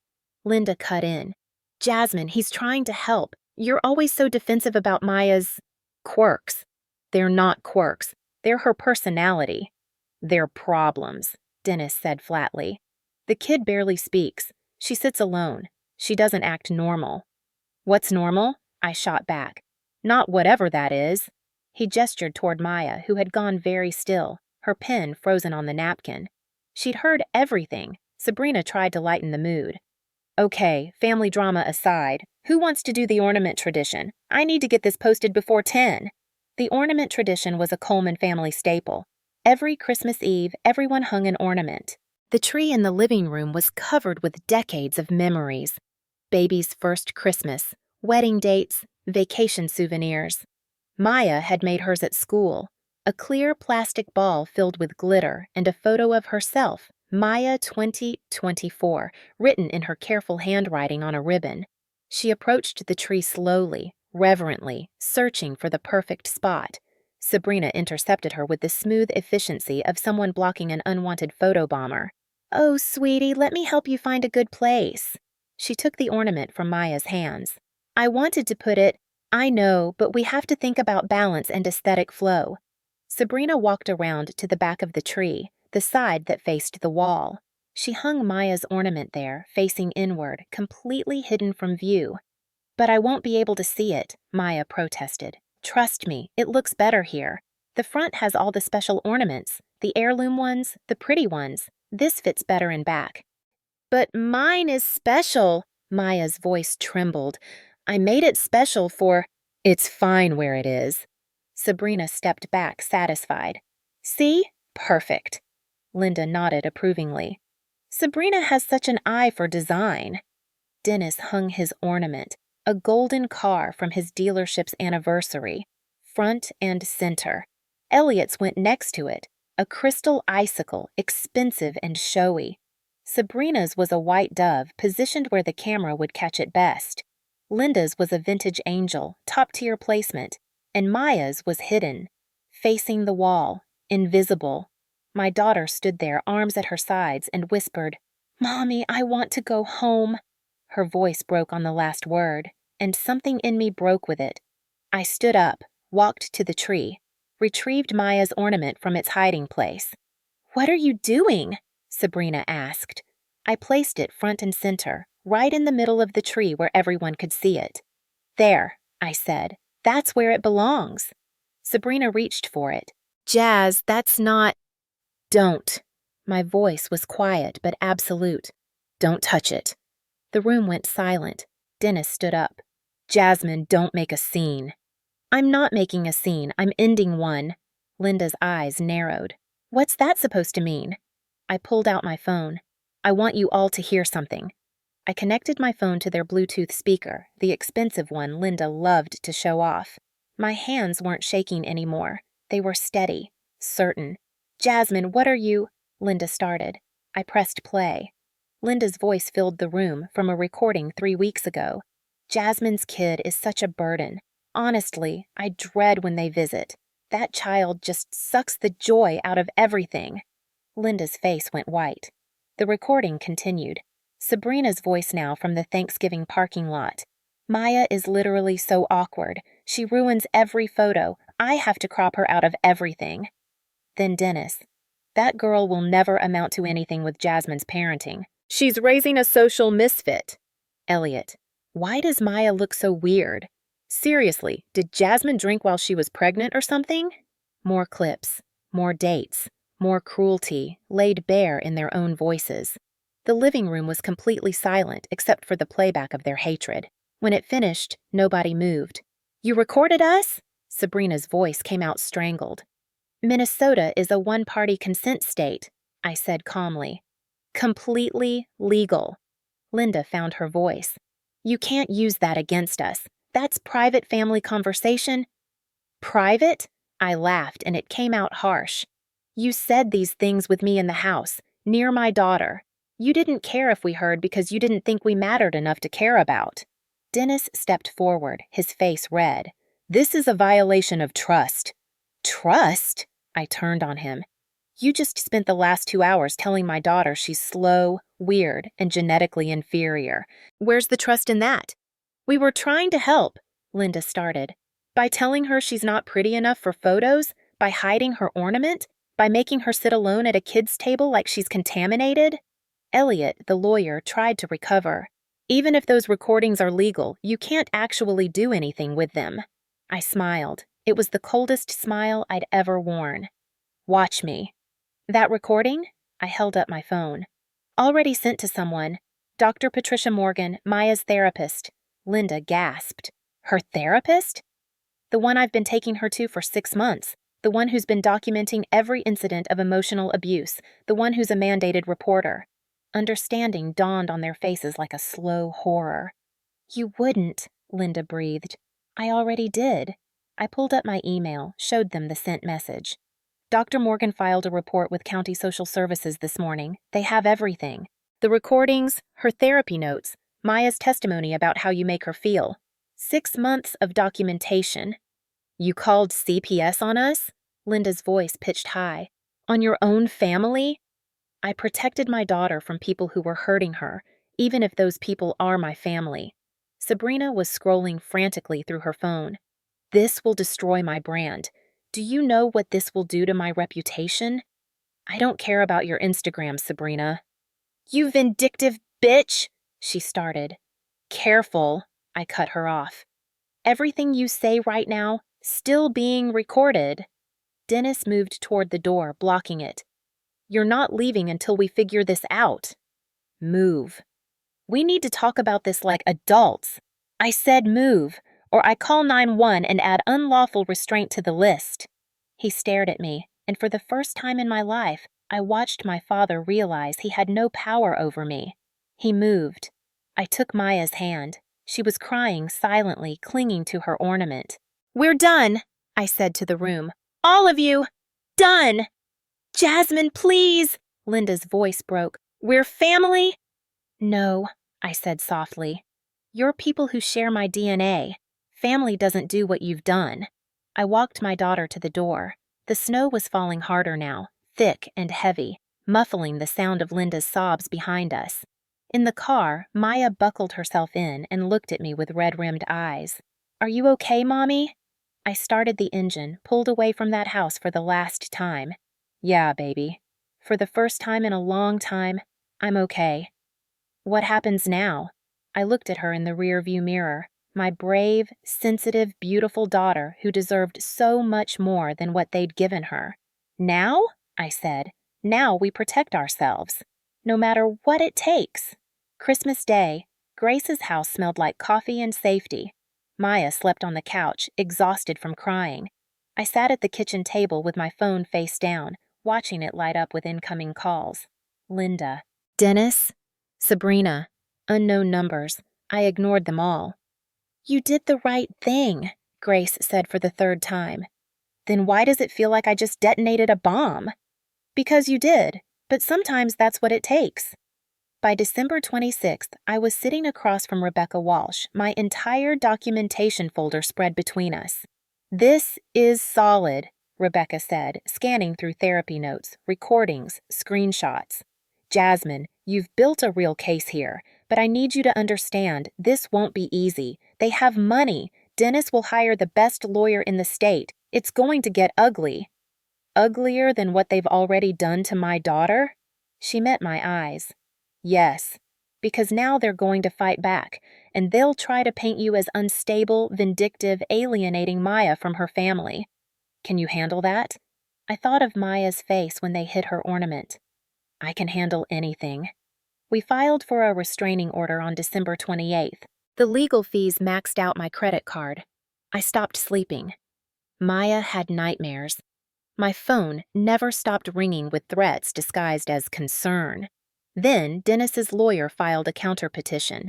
Linda cut in. Jasmine, he's trying to help. You're always so defensive about Maya's quirks. They're not quirks. They're her personality. They're problems, Dennis said flatly. The kid barely speaks. She sits alone. She doesn't act normal. What's normal? I shot back. Not whatever that is. He gestured toward Maya, who had gone very still, her pen frozen on the napkin. She'd heard everything. Sabrina tried to lighten the mood. Okay, family drama aside, who wants to do the ornament tradition? I need to get this posted before 10. The ornament tradition was a Coleman family staple. Every Christmas Eve, everyone hung an ornament. The tree in the living room was covered with decades of memories. Baby's first Christmas, wedding dates, vacation souvenirs. Maya had made hers at school. A clear plastic ball filled with glitter and a photo of herself, Maya 2024, written in her careful handwriting on a ribbon. She approached the tree slowly, reverently, searching for the perfect spot. Sabrina intercepted her with the smooth efficiency of someone blocking an unwanted photobomber. Oh, sweetie, let me help you find a good place. She took the ornament from Maya's hands. I wanted to put it, I know, but we have to think about balance and aesthetic flow. Sabrina walked around to the back of the tree, the side that faced the wall. She hung Maya's ornament there, facing inward, completely hidden from view. But I won't be able to see it, Maya protested. Trust me, it looks better here. The front has all the special ornaments, the heirloom ones, the pretty ones. This fits better in back. But mine is special, Maya's voice trembled. I made it special for… It's fine where it is. Sabrina stepped back, satisfied. See? Perfect. Linda nodded approvingly. Sabrina has such an eye for design. Dennis hung his ornament, a golden car from his dealership's anniversary, front and center. Elliot's went next to it, a crystal icicle, expensive and showy. Sabrina's was a white dove positioned where the camera would catch it best. Linda's was a vintage angel, top-tier placement, and Maya's was hidden, facing the wall, invisible. My daughter stood there, arms at her sides, and whispered, Mommy, I want to go home. Her voice broke on the last word, and something in me broke with it. I stood up, walked to the tree, retrieved Maya's ornament from its hiding place. What are you doing? Sabrina asked. I placed it front and center, right in the middle of the tree where everyone could see it. There, I said. That's where it belongs. Sabrina reached for it. Jazz, that's not… Don't. My voice was quiet but absolute. Don't touch it. The room went silent. Dennis stood up. Jasmine, don't make a scene. I'm not making a scene. I'm ending one. Linda's eyes narrowed. What's that supposed to mean? I pulled out my phone. I want you all to hear something. I connected my phone to their Bluetooth speaker, the expensive one Linda loved to show off. My hands weren't shaking anymore. They were steady, certain. Jasmine, what are you… Linda started. I pressed play. Linda's voice filled the room from a recording 3 weeks ago. Jasmine's kid is such a burden. Honestly, I dread when they visit. That child just sucks the joy out of everything. Linda's face went white. The recording continued. Sabrina's voice now from the Thanksgiving parking lot. Maya is literally so awkward. She ruins every photo. I have to crop her out of everything. Then Dennis. That girl will never amount to anything with Jasmine's parenting. She's raising a social misfit. Elliot. Why does Maya look so weird? Seriously, did Jasmine drink while she was pregnant or something? More clips, more dates, more cruelty, laid bare in their own voices. The living room was completely silent except for the playback of their hatred. When it finished, nobody moved. You recorded us? Sabrina's voice came out strangled. Minnesota is a one-party consent state, I said calmly. Completely legal. Linda found her voice. You can't use that against us. That's private family conversation. Private? I laughed and it came out harsh. You said these things with me in the house, near my daughter. You didn't care if we heard because you didn't think we mattered enough to care about. Dennis stepped forward, his face red. This is a violation of trust. Trust? I turned on him. You just spent the last 2 hours telling my daughter she's slow, weird, and genetically inferior. Where's the trust in that? We were trying to help, Linda started. By telling her she's not pretty enough for photos, By hiding her ornament? By making her sit alone at a kid's table like she's contaminated? Elliot, the lawyer, tried to recover. Even if those recordings are legal, you can't actually do anything with them. I smiled. It was the coldest smile I'd ever worn. Watch me. That recording? I held up my phone. Already sent to someone. Dr. Patricia Morgan, Maya's therapist. Linda gasped. Her therapist? The one I've been taking her to for 6 months. The one who's been documenting every incident of emotional abuse. The one who's a mandated reporter. Understanding dawned on their faces like a slow horror. You wouldn't, Linda breathed. I already did. I pulled up my email, showed them the sent message. Dr. Morgan filed a report with County Social Services this morning. They have everything. The recordings, her therapy notes, Maya's testimony about how you make her feel. 6 months of documentation. You called CPS on us? Linda's voice pitched high. On your own family? I protected my daughter from people who were hurting her, even if those people are my family. Sabrina was scrolling frantically through her phone. This will destroy my brand. Do you know what this will do to my reputation? I don't care about your Instagram, Sabrina. You vindictive bitch, she started. Careful, I cut her off. Everything you say right now, still being recorded. Dennis moved toward the door, blocking it. You're not leaving until we figure this out. Move. We need to talk about this like adults. I said move, or I call 911 and add unlawful restraint to the list. He stared at me, and for the first time in my life, I watched my father realize he had no power over me. He moved. I took Maya's hand. She was crying silently, clinging to her ornament. We're done, I said to the room. All of you! Done! Jasmine, please! Linda's voice broke. We're family? No, I said softly. You're people who share my DNA. Family doesn't do what you've done. I walked my daughter to the door. The snow was falling harder now, thick and heavy, muffling the sound of Linda's sobs behind us. In the car, Maya buckled herself in and looked at me with red-rimmed eyes. Are you okay, Mommy? I started the engine, pulled away from that house for the last time. Yeah, baby. For the first time in a long time, I'm okay. What happens now? I looked at her in the rearview mirror, my brave, sensitive, beautiful daughter who deserved so much more than what they'd given her. Now? I said. Now we protect ourselves. No matter what it takes. Christmas Day, Grace's house smelled like coffee and safety. Maya slept on the couch, exhausted from crying. I sat at the kitchen table with my phone face down, watching it light up with incoming calls. Linda. Dennis. Sabrina. Unknown numbers. I ignored them all. You did the right thing, Grace said for the 3rd time. Then why does it feel like I just detonated a bomb? Because you did, but sometimes that's what it takes. By December 26th, I was sitting across from Rebecca Walsh, my entire documentation folder spread between us. This is solid, Rebecca said, scanning through therapy notes, recordings, screenshots. Jasmine, you've built a real case here, but I need you to understand this won't be easy. They have money. Dennis will hire the best lawyer in the state. It's going to get ugly. Uglier than what they've already done to my daughter? She met my eyes. Yes, because now they're going to fight back, and they'll try to paint you as unstable, vindictive, alienating Maya from her family. Can you handle that? I thought of Maya's face when they hid her ornament. I can handle anything. We filed for a restraining order on December 28th. The legal fees maxed out my credit card. I stopped sleeping. Maya had nightmares. My phone never stopped ringing with threats disguised as concern. Then Dennis's lawyer filed a counterpetition.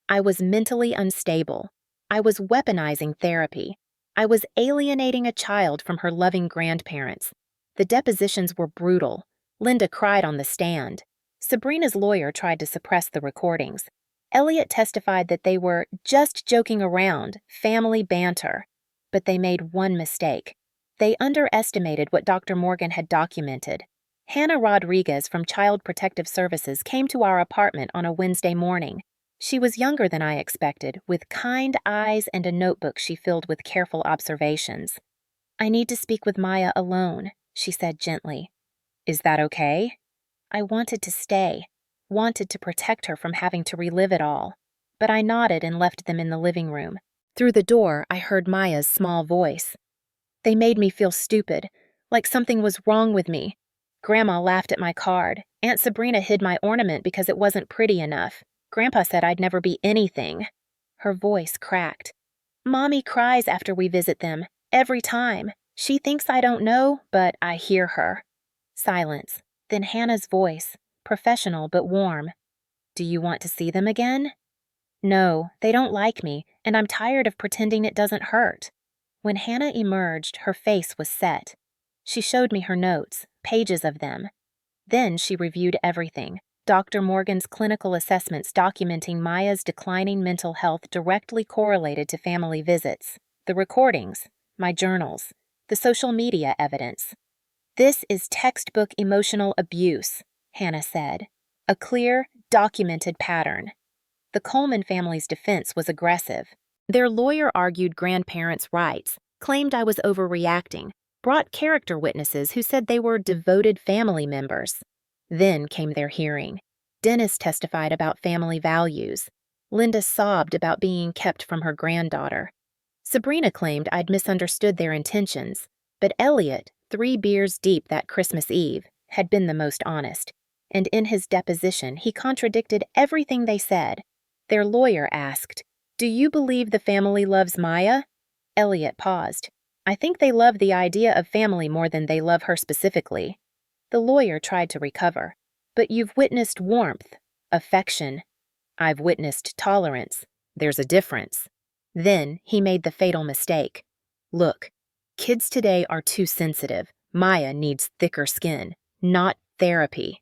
I was mentally unstable. I was weaponizing therapy. I was alienating a child from her loving grandparents. The depositions were brutal. Linda cried on the stand. Sabrina's lawyer tried to suppress the recordings. Elliot testified that they were just joking around, family banter. But they made one mistake. They underestimated what Dr. Morgan had documented. Hannah Rodriguez from Child Protective Services came to our apartment on a Wednesday morning. She was younger than I expected, with kind eyes and a notebook she filled with careful observations. I need to speak with Maya alone, she said gently. Is that okay? I wanted to stay, wanted to protect her from having to relive it all, but I nodded and left them in the living room. Through the door, I heard Maya's small voice. They made me feel stupid, like something was wrong with me. Grandma laughed at my card. Aunt Sabrina hid my ornament because it wasn't pretty enough. Grandpa said I'd never be anything. Her voice cracked. Mommy cries after we visit them, every time. She thinks I don't know, but I hear her. Silence. Then Hannah's voice, professional but warm. Do you want to see them again? No, they don't like me, and I'm tired of pretending it doesn't hurt. When Hannah emerged, her face was set. She showed me her notes, pages of them. Then she reviewed everything. Dr. Morgan's clinical assessments documenting Maya's declining mental health directly correlated to family visits, the recordings, my journals, the social media evidence. This is textbook emotional abuse, Hannah said. A clear, documented pattern. The Coleman family's defense was aggressive. Their lawyer argued grandparents' rights, claimed I was overreacting, brought character witnesses who said they were devoted family members. Then came their hearing. Dennis testified about family values. Linda sobbed about being kept from her granddaughter. Sabrina claimed I'd misunderstood their intentions, but Elliot, 3 beers deep that Christmas Eve, had been the most honest, and in his deposition he contradicted everything they said. Their lawyer asked, "Do you believe the family loves Maya?" Elliot paused. "I think they love the idea of family more than they love her specifically." The lawyer tried to recover. "But you've witnessed warmth, affection. I've witnessed tolerance. There's a difference." Then he made the fatal mistake. "Look, kids today are too sensitive. Maya needs thicker skin, not therapy."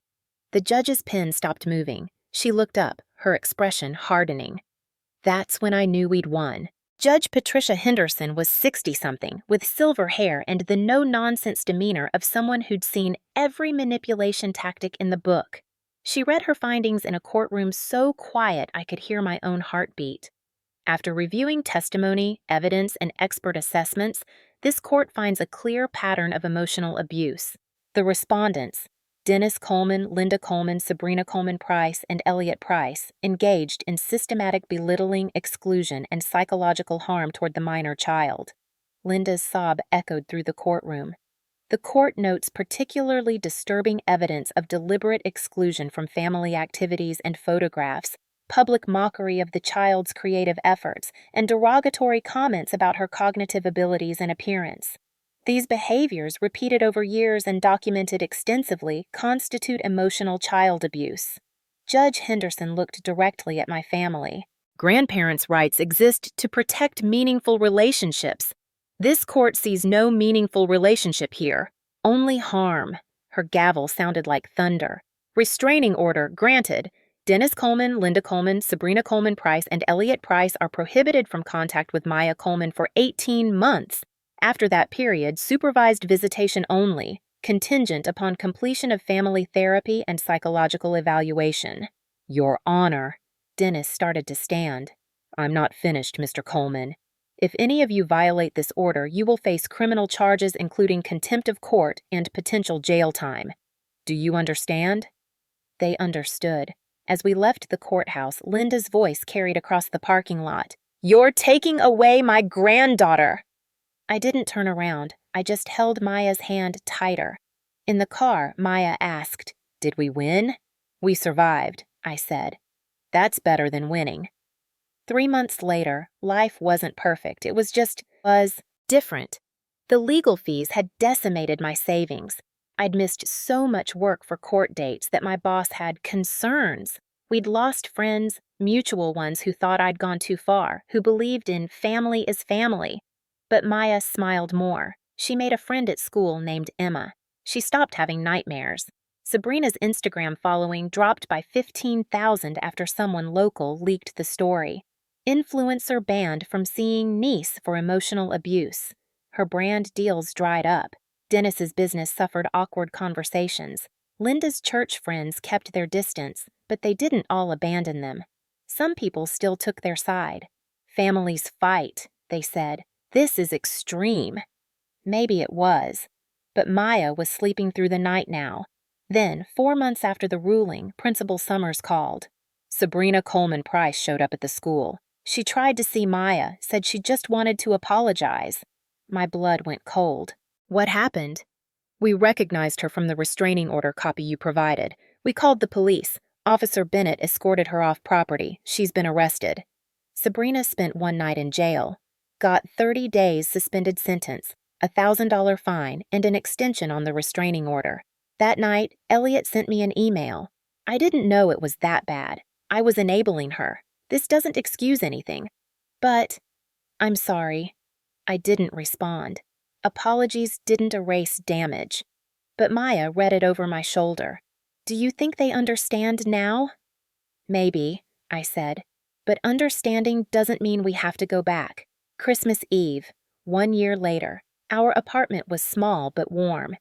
The judge's pen stopped moving. She looked up, her expression hardening. That's when I knew we'd won. Judge Patricia Henderson was 60-something, with silver hair and the no-nonsense demeanor of someone who'd seen every manipulation tactic in the book. She read her findings in a courtroom so quiet I could hear my own heartbeat. After reviewing testimony, evidence, and expert assessments, this court finds a clear pattern of emotional abuse. The respondents, Dennis Coleman, Linda Coleman, Sabrina Coleman Price, and Elliot Price, engaged in systematic belittling, exclusion, and psychological harm toward the minor child. Linda's sob echoed through the courtroom. The court notes particularly disturbing evidence of deliberate exclusion from family activities and photographs, public mockery of the child's creative efforts, and derogatory comments about her cognitive abilities and appearance. These behaviors, repeated over years and documented extensively, constitute emotional child abuse. Judge Henderson looked directly at my family. Grandparents' rights exist to protect meaningful relationships. This court sees no meaningful relationship here, only harm. Her gavel sounded like thunder. Restraining order granted. Dennis Coleman, Linda Coleman, Sabrina Coleman Price, and Elliot Price are prohibited from contact with Maya Coleman for 18 months. After that period, supervised visitation only, contingent upon completion of family therapy and psychological evaluation. Your Honor. Dennis started to stand. I'm not finished, Mr. Coleman. If any of you violate this order, you will face criminal charges including contempt of court and potential jail time. Do you understand? They understood. As we left the courthouse, Linda's voice carried across the parking lot. You're taking away my granddaughter! I didn't turn around. I just held Maya's hand tighter. In the car, Maya asked, Did we win? We survived, I said. That's better than winning. 3 months later, life wasn't perfect. It was different. The legal fees had decimated my savings. I'd missed so much work for court dates that my boss had concerns. We'd lost friends, mutual ones who thought I'd gone too far, who believed in family is family. But Maya smiled more. She made a friend at school named Emma. She stopped having nightmares. Sabrina's Instagram following dropped by 15,000 after someone local leaked the story. Influencer banned from seeing niece for emotional abuse. Her brand deals dried up. Dennis's business suffered awkward conversations. Linda's church friends kept their distance, but they didn't all abandon them. Some people still took their side. Families fight, they said. This is extreme. Maybe it was. But Maya was sleeping through the night now. Then, 4 months after the ruling, Principal Summers called. Sabrina Coleman Price showed up at the school. She tried to see Maya, said she just wanted to apologize. My blood went cold. What happened? We recognized her from the restraining order copy you provided. We called the police. Officer Bennett escorted her off property. She's been arrested. Sabrina spent one night in jail. Got 30 days suspended sentence, a $1,000 fine, and an extension on the restraining order. That night, Elliot sent me an email. I didn't know it was that bad. I was enabling her. This doesn't excuse anything. But, I'm sorry. I didn't respond. Apologies didn't erase damage. But Maya read it over my shoulder. Do you think they understand now? Maybe, I said. But understanding doesn't mean we have to go back. Christmas Eve, 1 year later, our apartment was small but warm.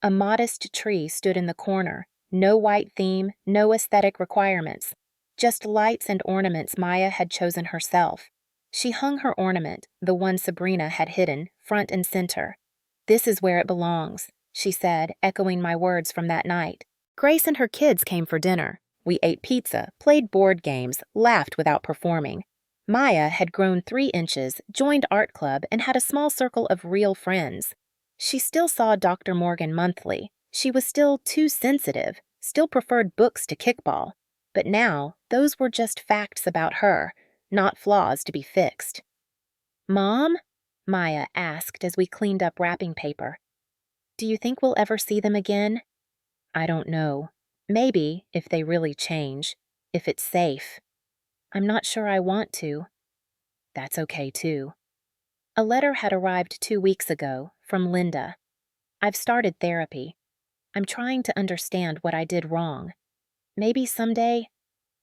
A modest tree stood in the corner. No white theme, no aesthetic requirements. Just lights and ornaments Maya had chosen herself. She hung her ornament, the one Sabrina had hidden, front and center. This is where it belongs, she said, echoing my words from that night. Grace and her kids came for dinner. We ate pizza, played board games, laughed without performing. Maya had grown 3 inches, joined art club, and had a small circle of real friends. She still saw Dr. Morgan monthly. She was still too sensitive, still preferred books to kickball. But now, those were just facts about her, not flaws to be fixed. Mom? Maya asked as we cleaned up wrapping paper. Do you think we'll ever see them again? I don't know. Maybe, if they really change. If it's safe. I'm not sure I want to. That's okay, too. A letter had arrived 2 weeks ago, from Linda. I've started therapy. I'm trying to understand what I did wrong. Maybe someday,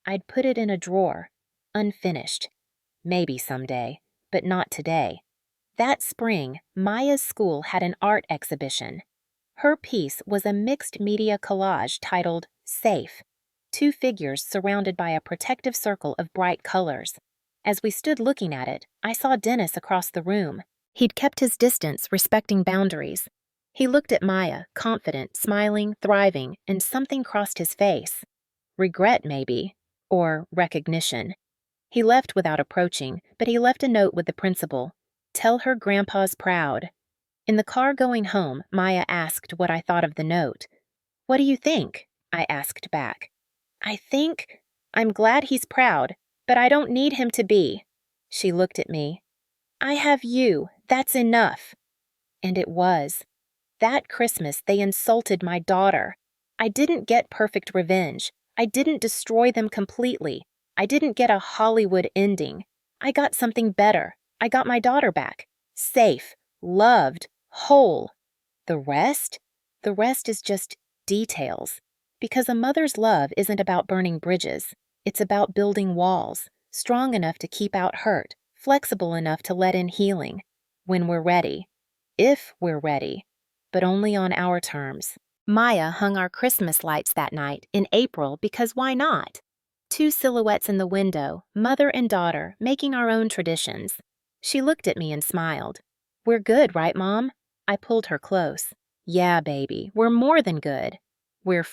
I'd put it in a drawer, unfinished. Maybe someday, but not today. That spring, Maya's school had an art exhibition. Her piece was a mixed media collage titled Safe, 2 figures surrounded by a protective circle of bright colors. As we stood looking at it, I saw Dennis across the room. He'd kept his distance, respecting boundaries. He looked at Maya, confident, smiling, thriving, and something crossed his face. Regret, maybe, or recognition. He left without approaching, but he left a note with the principal. Tell her Grandpa's proud. In the car going home, Maya asked what I thought of the note. What do you think? I asked back. I'm glad he's proud, but I don't need him to be. She looked at me. I have you, that's enough. And it was. That Christmas, they insulted my daughter. I didn't get perfect revenge. I didn't destroy them completely. I didn't get a Hollywood ending. I got something better. I got my daughter back. Safe, loved, whole. The rest? The rest is just details. Because a mother's love isn't about burning bridges. It's about building walls, strong enough to keep out hurt, flexible enough to let in healing. When we're ready. If we're ready. But only on our terms. Maya hung our Christmas lights that night in April because why not? 2 silhouettes in the window, mother and daughter, making our own traditions. She looked at me and smiled. We're good, right, Mom? I pulled her close. Yeah, baby, we're more than good. We're